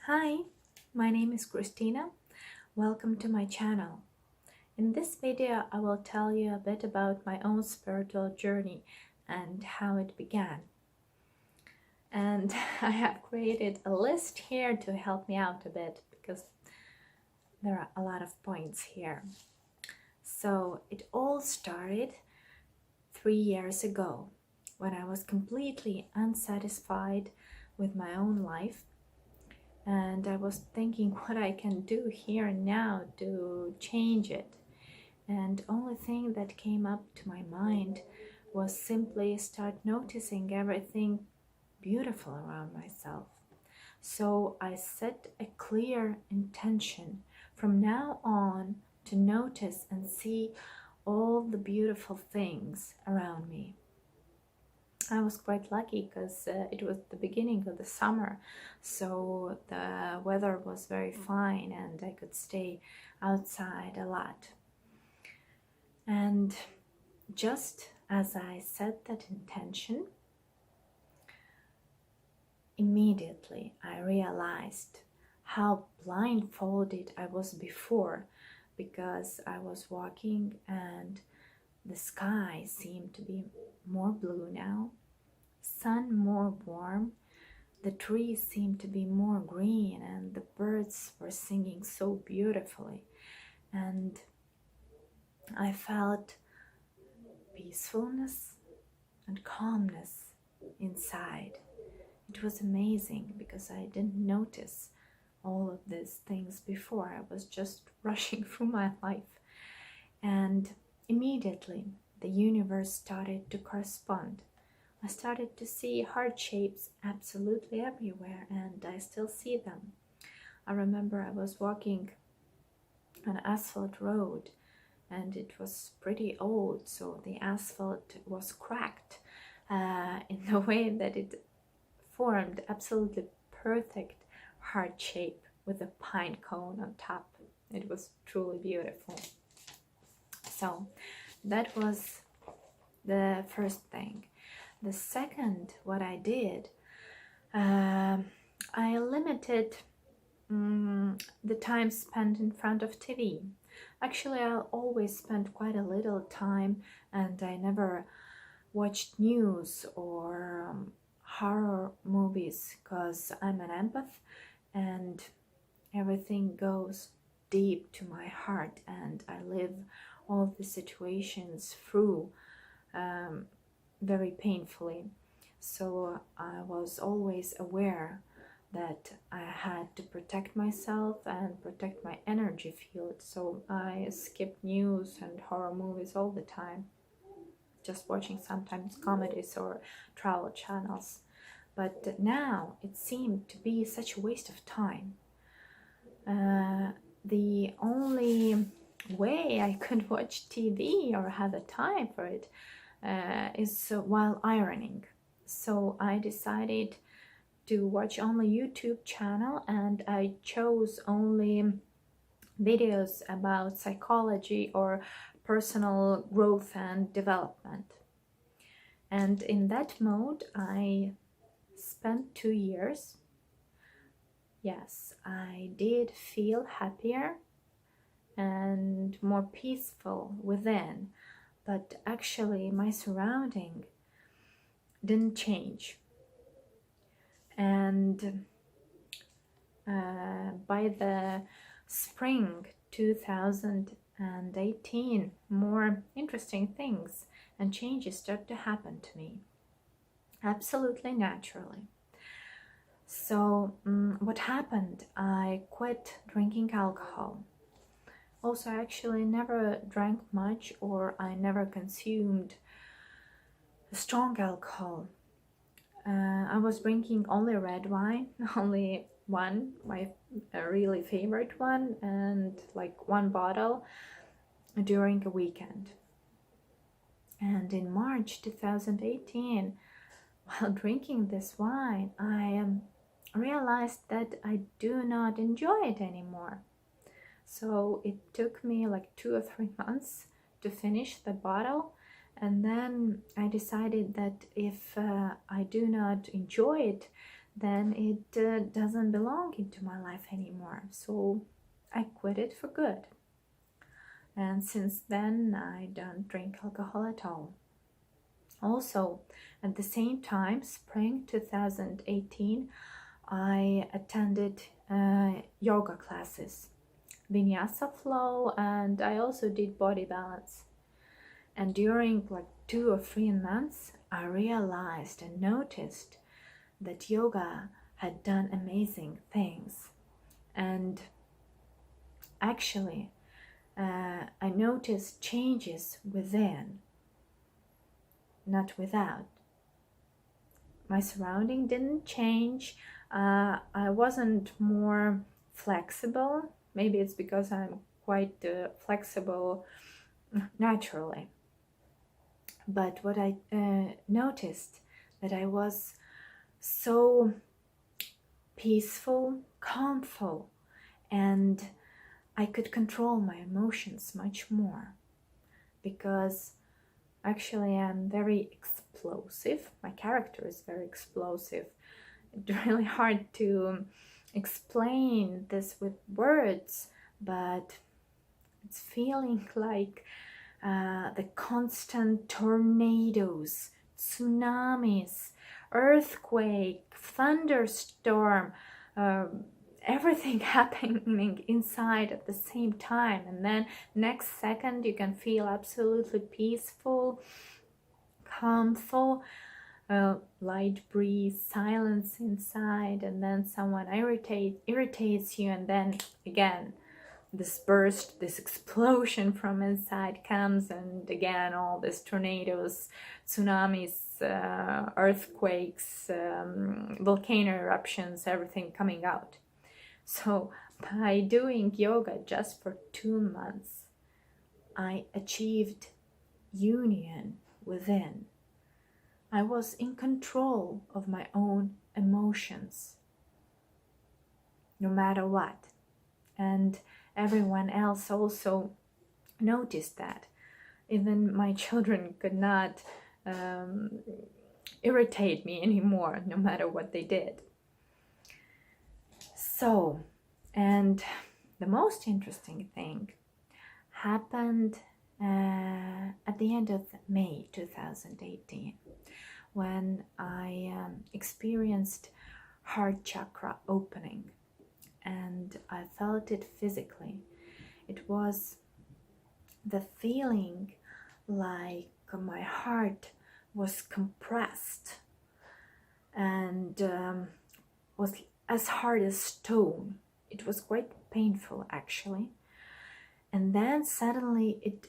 Hi, my name is Christina. Welcome to my channel. In this video, I will tell you a bit about my own spiritual journey and how it began. And I have created a list here to help me out a bit because there are a lot of points here. So it all started 3 years ago when I was completely unsatisfied with my own life. And I was thinking what I can do here and now to change it. And the only thing that came up to my mind was simply start noticing everything beautiful around myself. So I set a clear intention from now on to notice and see all the beautiful things around me. I was quite lucky because it was the beginning of the summer, so the weather was very fine and I could stay outside a lot. And just as I set that intention, immediately I realized how blindfolded I was before, because I was walking and the sky seemed to be more blue now, sun more warm, the trees seemed to be more green, and the birds were singing so beautifully. And I felt peacefulness and calmness inside. It was amazing because I didn't notice all of these things before. I was just rushing through my life. And immediately the universe started to correspond. I started to see heart shapes absolutely everywhere, and I still see them. I remember I was walking on an asphalt road, and it was pretty old, so the asphalt was cracked in the way that it formed absolutely perfect heart shape with a pine cone on top. It was truly beautiful. So that was the first thing. The second, what I did, I limited the time spent in front of TV. Actually, I'll always spend quite a little time, and I never watched news or horror movies because I'm an empath and everything goes deep to my heart, and I live all the situations through very painfully. So I was always aware that I had to protect myself and protect my energy field. So I skipped news and horror movies all the time, just watching sometimes comedies or travel channels. But now it seemed to be such a waste of time. The only way I could watch TV or have the time for it is while ironing. So I decided to watch only YouTube channel, and I chose only videos about psychology or personal growth and development. And in that mode I spent 2 years. Yes, I did feel happier and more peaceful within, but actually my surrounding didn't change. And by the spring 2018, more interesting things and changes started to happen to me, absolutely naturally. So what happened? I quit drinking alcohol. Also, I actually never drank much, or I never consumed strong alcohol. I was drinking only red wine, only one, my really favorite one, and like one bottle during a weekend. And in March 2018, while drinking this wine, I realized that I do not enjoy it anymore. So it took me like 2 or 3 months to finish the bottle, and then I decided that if I do not enjoy it, then it doesn't belong into my life anymore. So I quit it for good. And since then, I don't drink alcohol at all. Also, at the same time, spring 2018, I attended yoga classes, vinyasa flow, and I also did body balance. And during like 2 or 3 months, I realized and noticed that yoga had done amazing things. And actually, I noticed changes within, not without. My surrounding didn't change. I wasn't more flexible. Maybe it's because I'm quite flexible naturally. But what I noticed, that I was so peaceful, calmful, and I could control my emotions much more, because actually I'm very explosive. My character is very explosive. It's really hard to explain this with words, but it's feeling like the constant tornadoes, tsunamis, earthquake, thunderstorm, everything happening inside at the same time. And then next second you can feel absolutely peaceful, calmful, light breeze, silence inside, and then someone irritates you, and then again this burst, this explosion from inside comes, and again all these tornadoes, tsunamis, earthquakes, volcano eruptions, everything coming out. So by doing yoga just for 2 months, I achieved union within. I was in control of my own emotions, no matter what. And everyone else also noticed that. Even my children could not irritate me anymore, no matter what they did. So, and the most interesting thing happened at the end of May 2018, when I experienced heart chakra opening, and I felt it physically. It was the feeling like my heart was compressed and was as hard as stone. It was quite painful actually. And then suddenly it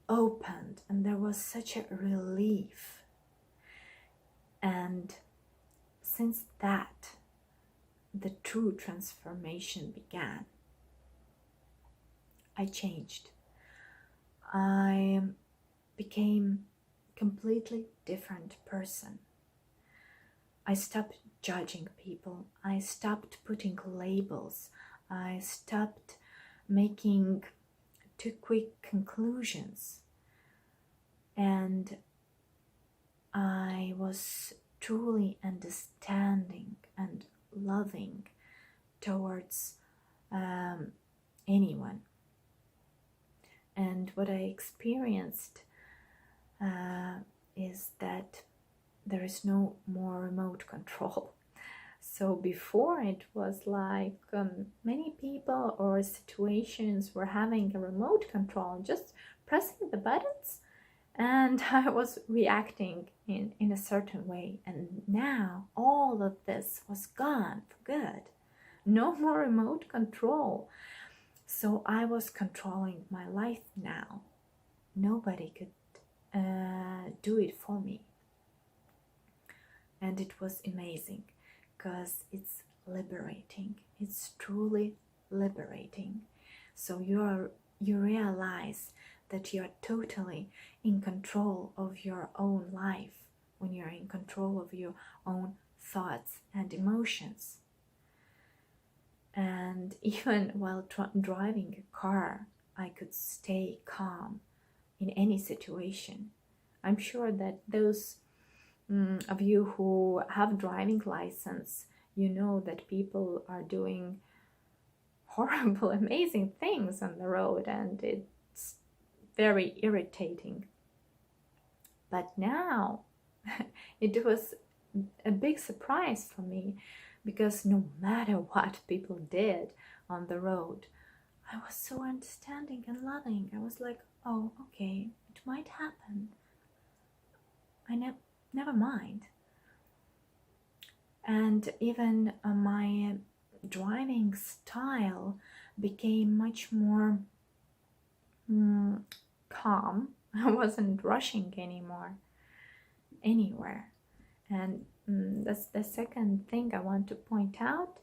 opened, and there was such a relief. And since that, the true transformation began. I changed. I became a completely different person. I stopped judging people. I stopped putting labels. I stopped making too quick conclusions. And I was truly understanding and loving towards anyone. And what I experienced is that there is no more remote control. So before it was like many people or situations were having a remote control, just pressing the buttons, and I was reacting in a certain way. And now all of this was gone for good. No more remote control. So I was controlling my life now. Nobody could do it for me. And it was amazing, because it's liberating. It's truly liberating. So you realize that you're totally in control of your own life when you're in control of your own thoughts and emotions. And even while driving a car, I could stay calm in any situation. I'm sure that those of you who have driving license, you know that people are doing horrible, amazing things on the road, and it's very irritating. But now it was a big surprise for me, because no matter what people did on the road, I was so understanding and loving. I was like, oh, okay, it might happen. Never mind. And even my driving style became much more calm. I wasn't rushing anymore anywhere. And that's the second thing I want to point out,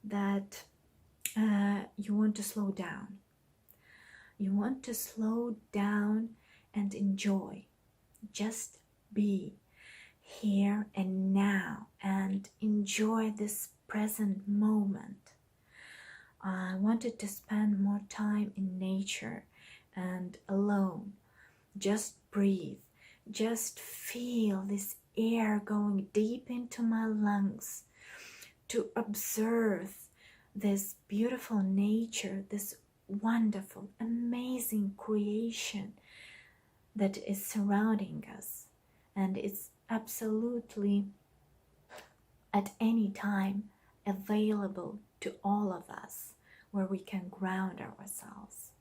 that you want to slow down. You want to slow down and enjoy. Just be here and now and enjoy this present moment. I wanted to spend more time in nature and alone. Just breathe. Just feel this air going deep into my lungs, to observe this beautiful nature, this wonderful, amazing creation that is surrounding us. And it's absolutely at any time available to all of us, where we can ground ourselves.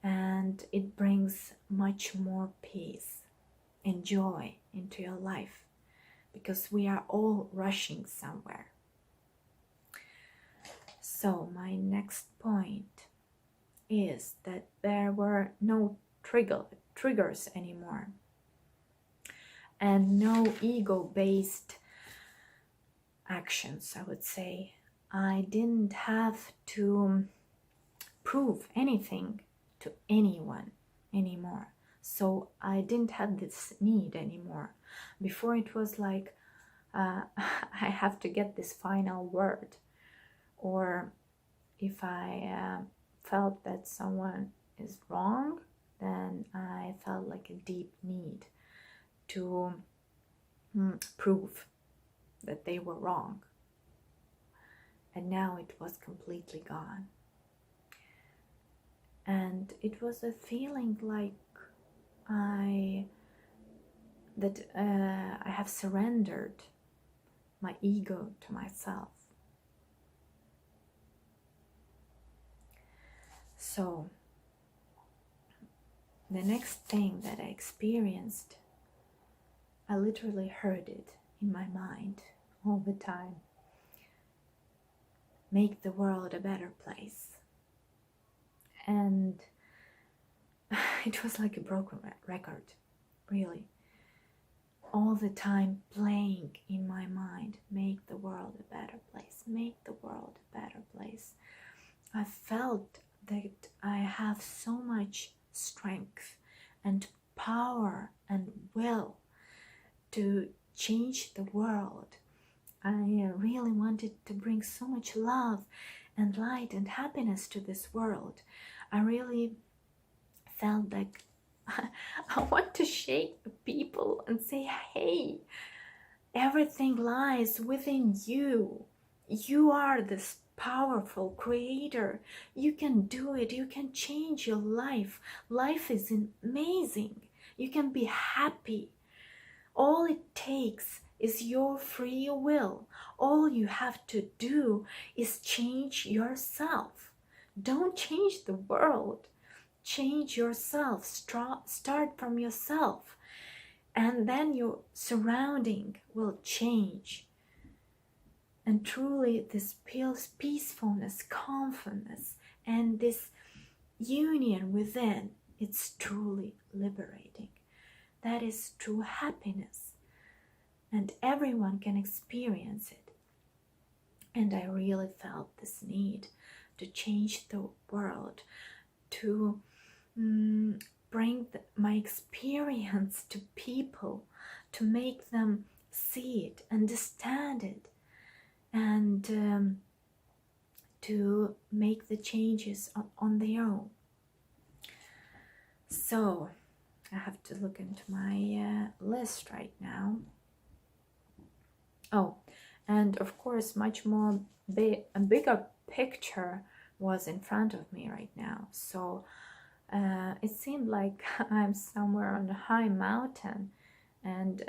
And it brings much more peace and joy into your life, because we are all rushing somewhere. So my next point is that there were no triggers anymore, and no ego-based actions, I would say. I didn't have to prove anything to anyone anymore. So I didn't have this need anymore. Before it was like, I have to get this final word. Or if I felt that someone is wrong, then I felt like a deep need to prove that they were wrong. And now it was completely gone. And it was a feeling like I have surrendered my ego to myself. So the next thing that I experienced, I literally heard it in my mind all the time. Make the world a better place. And it was like a broken record, really. All the time playing in my mind, make the world a better place, make the world a better place. I felt that I have so much strength and power and will to change the world. I really wanted to bring so much love and light and happiness to this world. I really felt like I want to shake the people and say, hey, everything lies within you. You are this powerful creator. You can do it. You can change your life. Life is amazing. You can be happy. All it takes is your free will. All you have to do is change yourself. Don't change the world. Change yourself. Start from yourself. And then your surrounding will change. And truly this peacefulness, confidence, and this union within, it's truly liberating. That is true happiness. And everyone can experience it. And I really felt this need to change the world, to bring my experience to people, to make them see it, understand it, and to make the changes on their own. So I have to look into my list right now. Oh, and of course, much more a bigger picture was in front of me right now. So it seemed like I'm somewhere on a high mountain, and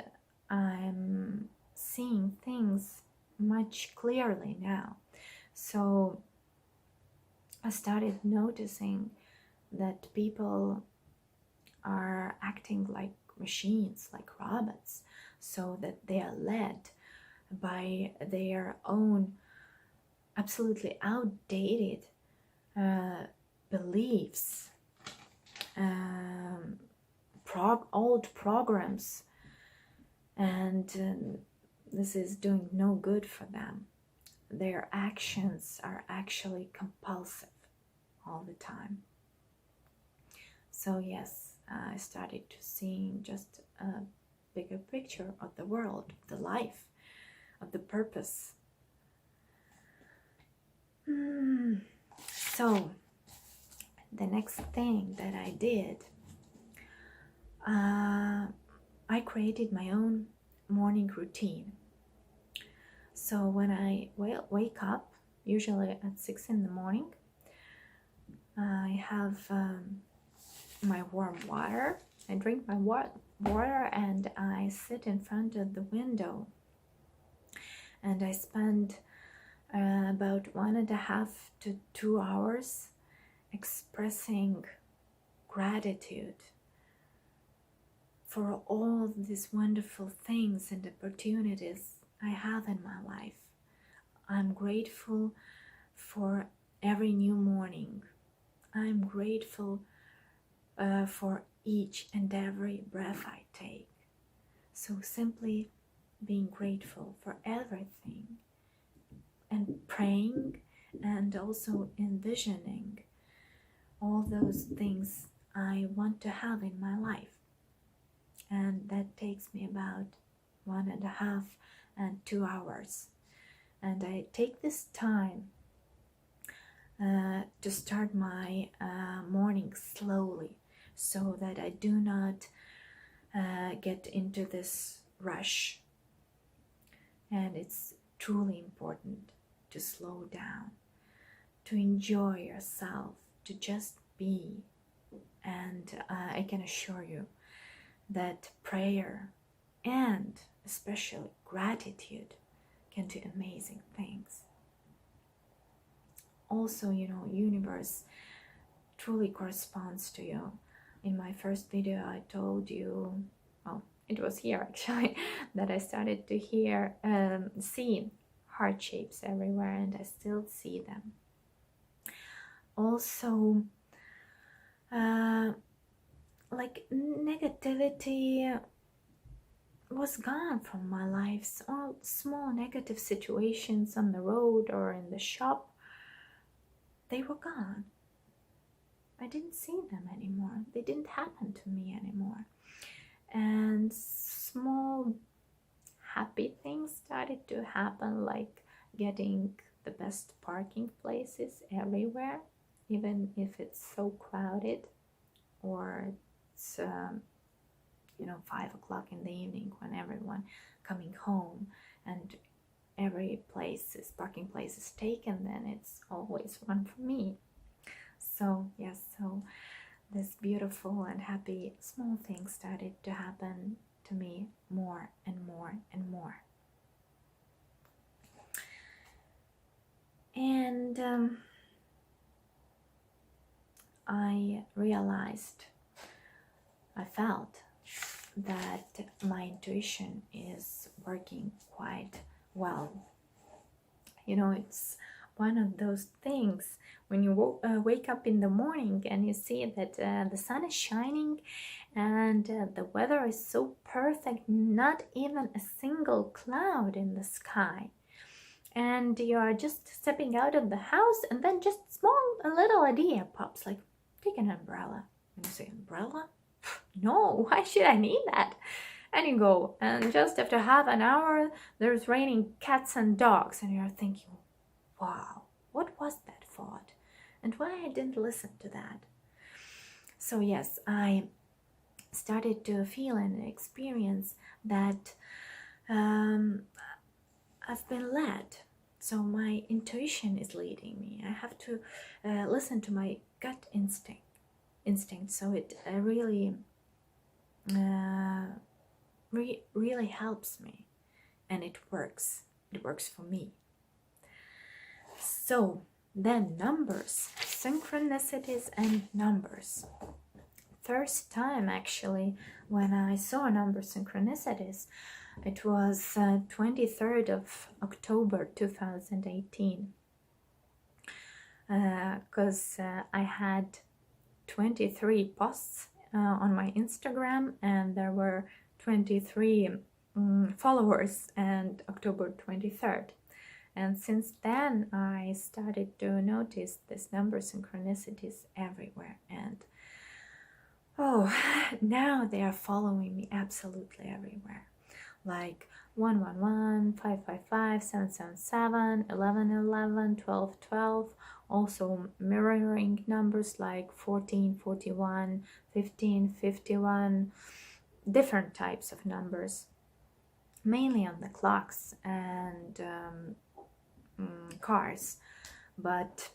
I'm seeing things much clearly now. So I started noticing that people are acting like machines, like robots, so that they are led by their own absolutely outdated beliefs, um, old programs, and this is doing no good for them. Their actions are actually compulsive all the time. So yes, I started to see just a bigger picture of the world, of the life, of the purpose. So the next thing that I did, I created my own morning routine. So when I wake up, usually at 6 in the morning, I have my warm water. I drink my water and I sit in front of the window, and I spend about 1.5 to 2 hours expressing gratitude for all these wonderful things and opportunities I have in my life. I'm grateful for every new morning. I'm grateful for each and every breath I take. So simply being grateful for everything, and praying, and also envisioning all those things I want to have in my life. And that takes me about 1.5 and 2 hours. And I take this time to start my morning slowly, so that I do not get into this rush. And it's truly important to slow down, to enjoy yourself, to just be. And I can assure you that prayer and especially gratitude can do amazing things. Also, universe truly corresponds to you. In my first video, I told you, well, it was here actually, that I started to see heart shapes everywhere, and I still see them. Also, like negativity was gone from my life. All small negative situations on the road or in the shop, they were gone. I didn't see them anymore. They didn't happen to me anymore. And small happy things started to happen, like getting the best parking places everywhere, even if it's so crowded, or it's 5 o'clock in the evening when everyone coming home and every parking place is taken, then it's always one for me. So yes, so this beautiful and happy small things started to happen to me more and more and more. And I felt that my intuition is working quite well. It's one of those things when you wake up in the morning and you see that the sun is shining and the weather is so perfect, not even a single cloud in the sky. And you are just stepping out of the house, and then just a little idea pops, like, take an umbrella. And you say, umbrella? No, why should I need that? And you go, and just after half an hour, there's raining cats and dogs, and you're thinking, wow, what was that thought? And why I didn't listen to that? So yes, I started to feel and experience that I've been led. So my intuition is leading me. I have to listen to my gut instinct. So it uh, really helps me, and it works. It works for me. So then numbers, synchronicities and numbers. First time actually when I saw number synchronicities, it was 23rd of October 2018, because I had 23 posts on my Instagram, and there were 23 followers, and October 23rd. And since then I started to notice this number synchronicities everywhere, and oh, now they are following me absolutely everywhere. Like 111, 555, 777, 1111, 1212, also mirroring numbers like 14, 41, 15, 51, different types of numbers, mainly on the clocks and cars, but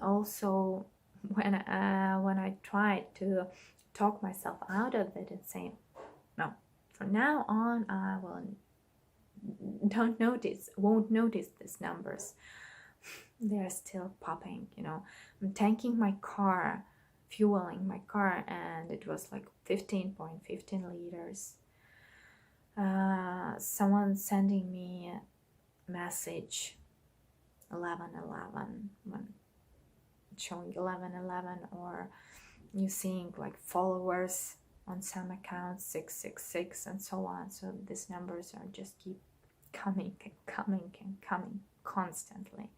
also when I tried to talk myself out of it and say, no, from now on I won't notice these numbers. They're still popping, you know. I'm tanking my car, fueling my car, and it was like 15.15 liters. Someone sending me a message 1111 when showing 1111, or you seeing like followers on some accounts 666 and so on. So these numbers are just keep coming and coming and coming constantly.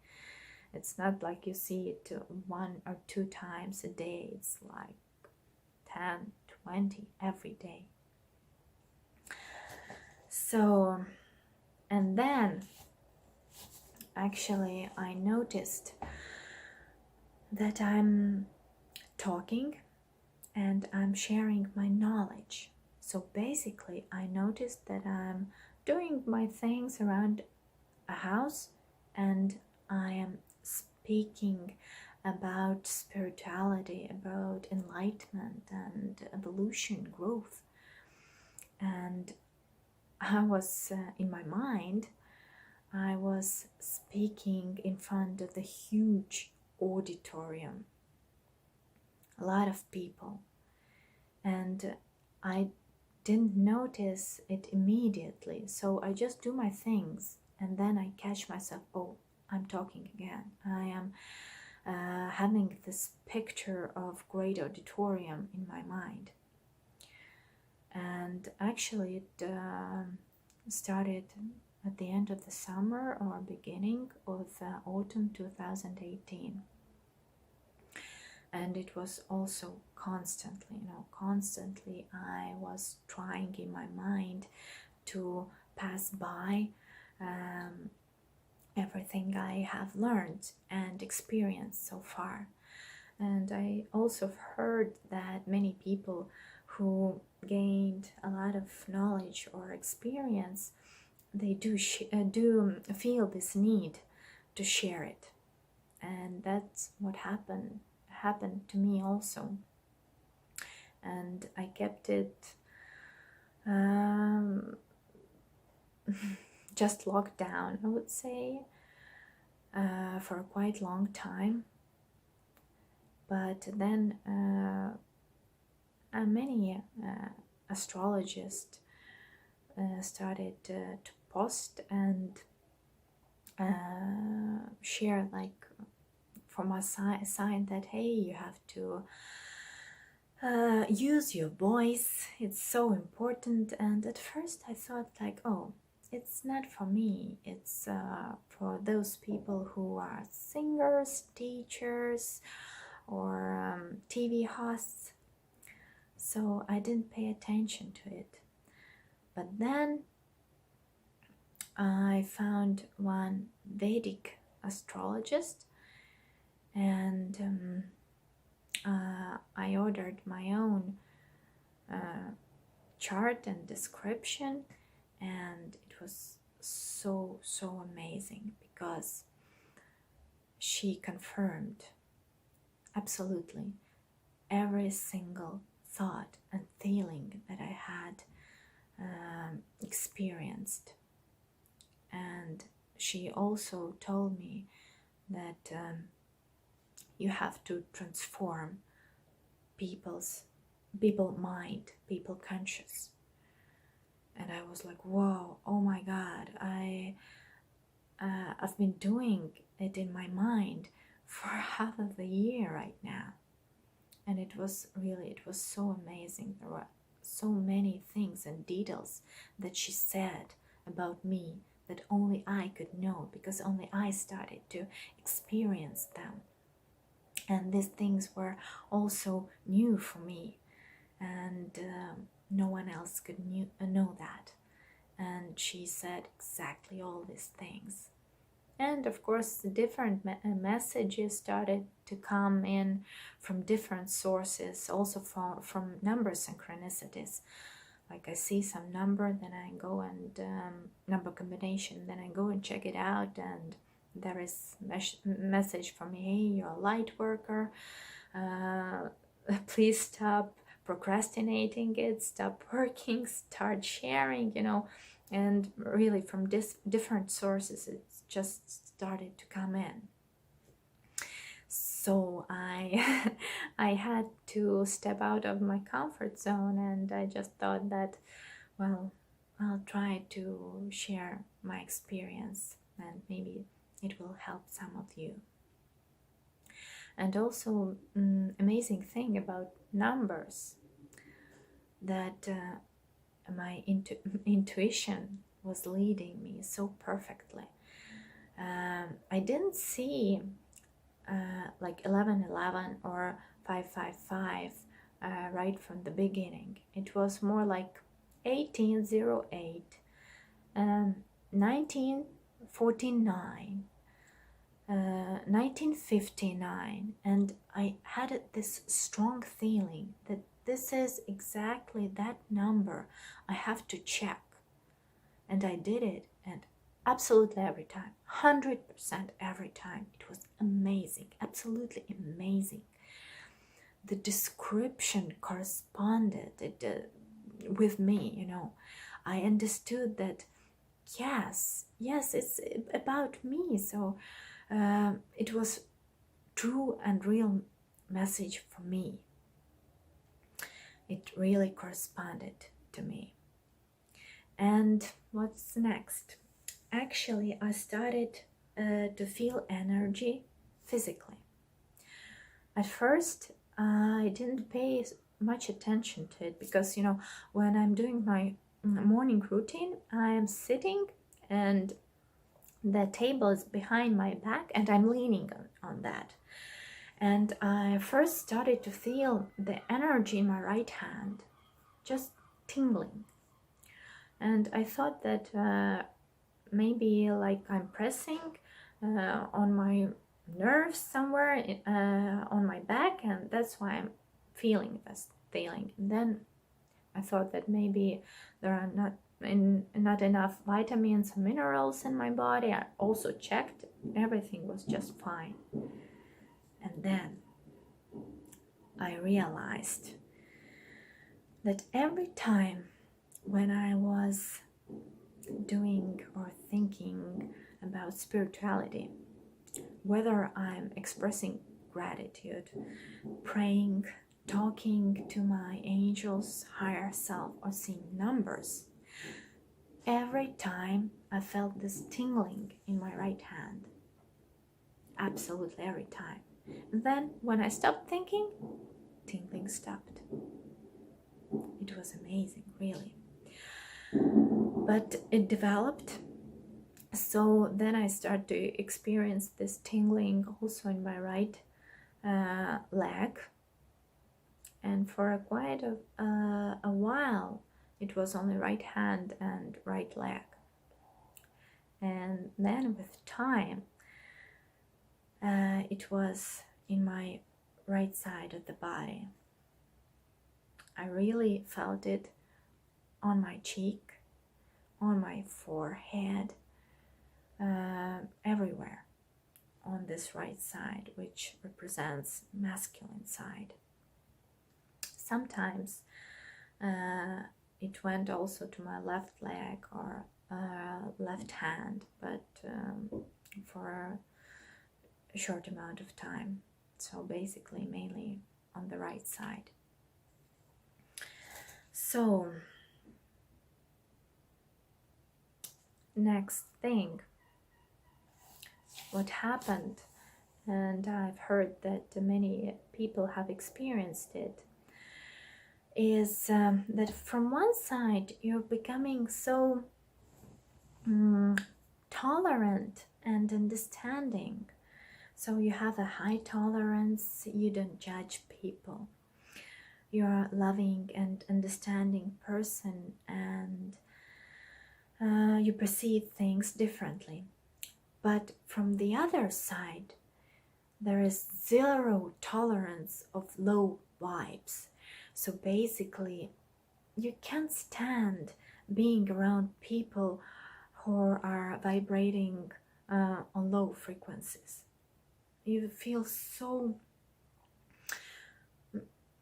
It's not like you see it 1 or 2 times a day. It's like 10, 20 every day. So, and then actually I noticed that I'm talking and I'm sharing my knowledge. So basically I noticed that I'm doing my things around a house, and I am speaking about spirituality, about enlightenment and evolution, growth. And I was in my mind, I was speaking in front of the huge auditorium, a lot of people, and I didn't notice it immediately. So I just do my things, and then I catch myself, oh, I'm talking again. I am having this picture of great auditorium in my mind. And actually it started at the end of the summer or beginning of autumn 2018. And it was also constantly, constantly I was trying in my mind to pass by everything I have learned and experienced so far. And I also heard that many people who gained a lot of knowledge or experience, they do feel this need to share it. And that's what happened to me also. And I kept it just locked down, I would say, for a quite long time. But then many astrologists started to post and share, like, from a sign that, hey, you have to use your voice, it's so important. And at first I thought, like, oh, it's not for me, it's for those people who are singers, teachers, or TV hosts. So I didn't pay attention to it. But then I found one Vedic astrologist, and I ordered my own chart and description, and it was so amazing, because she confirmed absolutely every single thought and feeling that I had experienced. And she also told me that you have to transform people mind, people conscious. And I was like, whoa, oh my God, I've been doing it in my mind for half of the year right now. And it was so amazing. There were so many things and details that she said about me that only I could know, because only I started to experience them. And these things were also new for me, and no one else could know that. And she said exactly all these things. And of course, the different messages started to come in from different sources, also from number synchronicities. Like I see some number, then I go and number combination, then I go and check it out, and there is message from me, hey, you're a light worker, please stop procrastinating it, stop working, start sharing, and really from different sources it just started to come in. So I I had to step out of my comfort zone, and I just thought that, well, I'll try to share my experience, and maybe it will help some of you. And also amazing thing about numbers, that my intuition was leading me so perfectly. I didn't see like 1111 or 555 right from the beginning. It was more like 1808, 1949, 1959, and I had this strong feeling that this is exactly that number I have to check. And I did it, and absolutely every time, 100% every time. It was amazing, absolutely amazing. The description corresponded with me, I understood that, yes, it's about me. So it was true and real message for me. It really corresponded to me. And what's next? Actually, I started to feel energy physically. At first, I didn't pay much attention to it, because, when I'm doing my morning routine, I am sitting and the table is behind my back and I'm leaning on that. And I first started to feel the energy in my right hand just tingling. And I thought that maybe like I'm pressing on my nerves somewhere on my back, and that's why I'm feeling this feeling. And then I thought that maybe there are not enough vitamins and minerals in my body. I also checked, everything was just fine. And then I realized that every time when I was doing or thinking about spirituality, whether I'm expressing gratitude, praying, talking to my angels, higher self, or seeing numbers, every time I felt this tingling in my right hand. Absolutely every time. And then when I stopped thinking, tingling stopped. It was amazing, really. But it developed. So then I started to experience this tingling also in my right leg. And for quite a while, it was only right hand and right leg. And then with time, it was in my right side of the body. I really felt it on my cheek, on my forehead, everywhere on this right side, which represents masculine side. Sometimes it went also to my left leg or left hand, but for a short amount of time. So basically mainly on the right side. So next thing, what happened, and I've heard that many people have experienced it, is that from one side you're becoming so tolerant and understanding. So you have a high tolerance, you don't judge people. You're a loving and understanding person, and you perceive things differently. But from the other side, there is zero tolerance of low vibes. So basically, you can't stand being around people who are vibrating on low frequencies. You feel so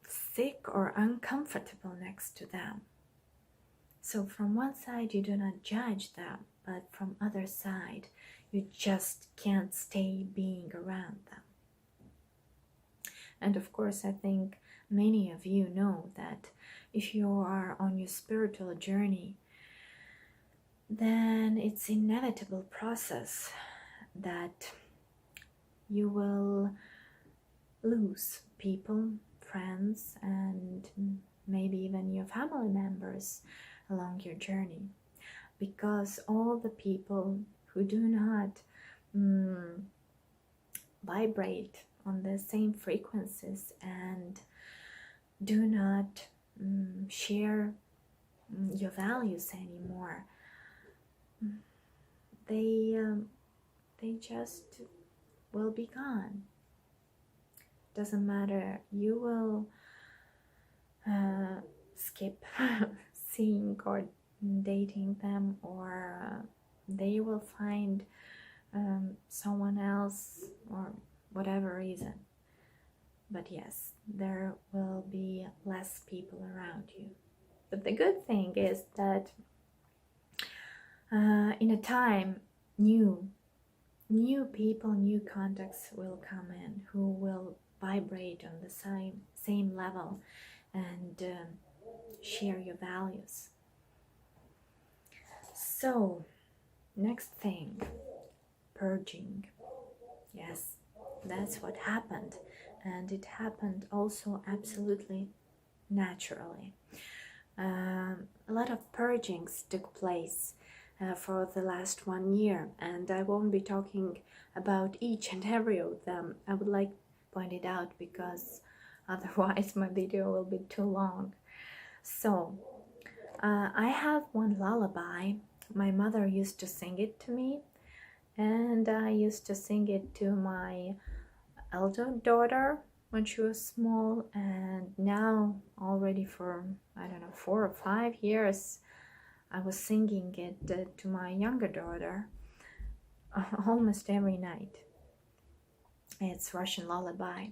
sick or uncomfortable next to them. So from one side you do not judge them, but from other side you just can't stay being around them. And of course, I think many of you know that if you are on your spiritual journey, then it's inevitable process that you will lose people, friends, and maybe even your family members along your journey, because all the people who do not vibrate on the same frequencies and do not share your values anymore, they just will be gone. Doesn't matter, you will skip seeing or dating them, or they will find someone else, or whatever reason. But yes, there will be less people around you. But the good thing is that in a time, new people, new contacts will come in who will vibrate on the same level and share your values. So next thing, purging. Yes, that's what happened, and it happened also absolutely naturally. A lot of purgings took place for the last 1 year, and I won't be talking about each and every of them. I would like to point it out because otherwise my video will be too long. So I have one lullaby. My mother used to sing it to me, and I used to sing it to my elder daughter when she was small, and now already for, I don't know, 4 or 5 years I was singing it to my younger daughter almost every night. It's Russian lullaby,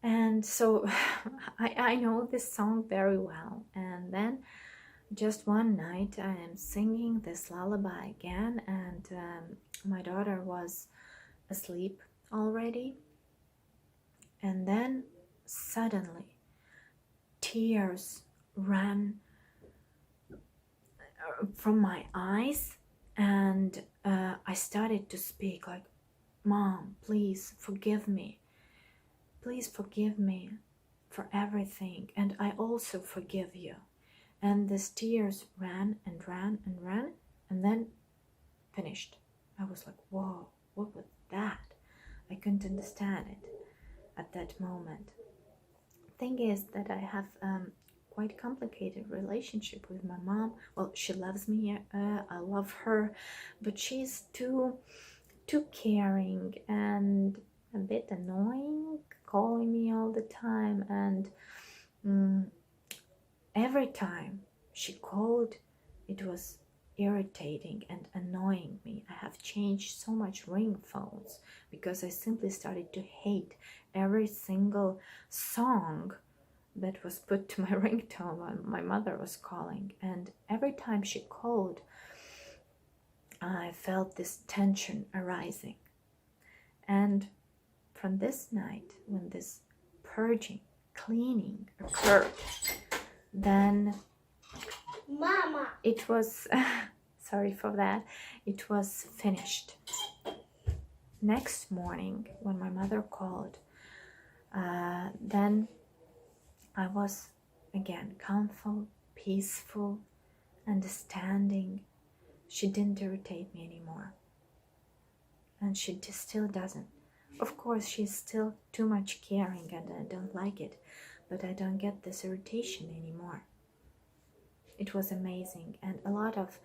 and so I know this song very well. And then just one night I am singing this lullaby again, and my daughter was asleep already, and then suddenly tears ran from my eyes, and I started to speak like, "Mom, please forgive me. Please forgive me for everything, and I also forgive you." And these tears ran and ran and ran, and then finished. I was like, whoa, what was that? I couldn't understand it at that moment. Thing is that I have quite complicated relationship with my mom. Well, she loves me, I love her, but she's too caring and a bit annoying, calling me all the time, and every time she called, it was irritating and annoying me. I have changed so much ringtones because I simply started to hate every single song that was put to my ringtone when my mother was calling. And every time she called, I felt this tension arising. And from this night, when this purging, cleaning occurred, then Mama, it was, sorry for that, it was finished. Next morning, when my mother called, then I was again calmful, peaceful, understanding. She didn't irritate me anymore. And she just still doesn't. Of course, she's still too much caring and I don't like it, but I don't get this irritation anymore. It was amazing, and a lot of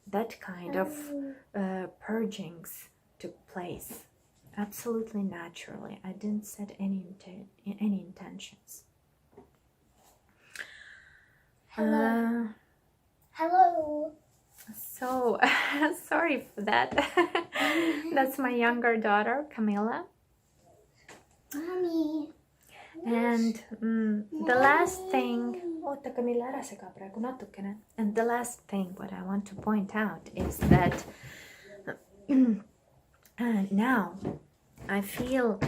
that kind of purgings took place absolutely naturally. I didn't set any intentions. hello. Hello. So sorry for that. That's my younger daughter, Camilla. Mommy. And the last thing, and the last thing what I want to point out is that now I feel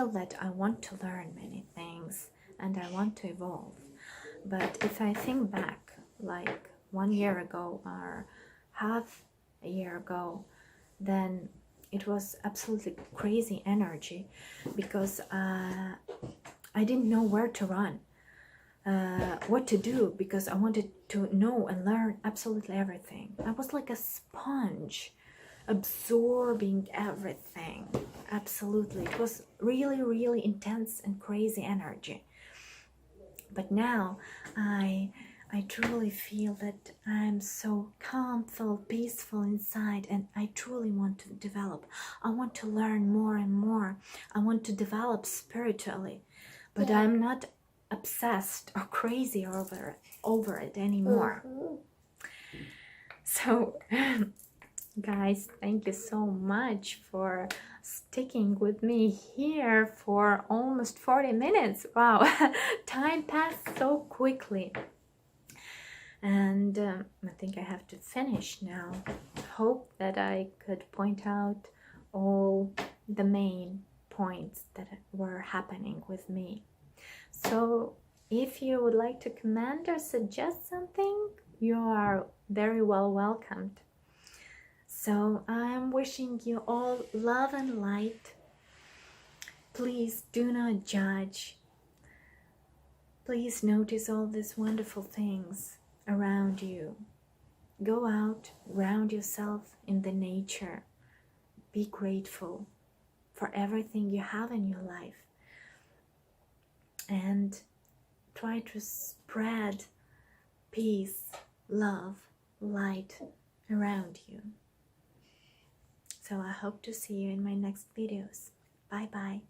that I want to learn many things and I want to evolve. But if I think back like 1 year ago or half a year ago, then it was absolutely crazy energy because I didn't know where to run, what to do, because I wanted to know and learn absolutely everything. I was like a sponge, absorbing everything. Absolutely. It was really, really intense and crazy energy. But now I truly feel that I'm so calmful, peaceful inside, and I truly want to develop. I want to learn more and more. I want to develop spiritually, but I'm not obsessed or crazy over it anymore. So guys, thank you so much for sticking with me here for almost 40 minutes. Wow, time passed so quickly. And I think I have to finish now. Hope that I could point out all the main points that were happening with me. So if you would like to comment or suggest something, you are very well welcomed. So I'm wishing you all love and light. Please do not judge. Please notice all these wonderful things around you. Go out, ground yourself in the nature. Be grateful for everything you have in your life. And try to spread peace, love, light around you. So I hope to see you in my next videos. Bye bye.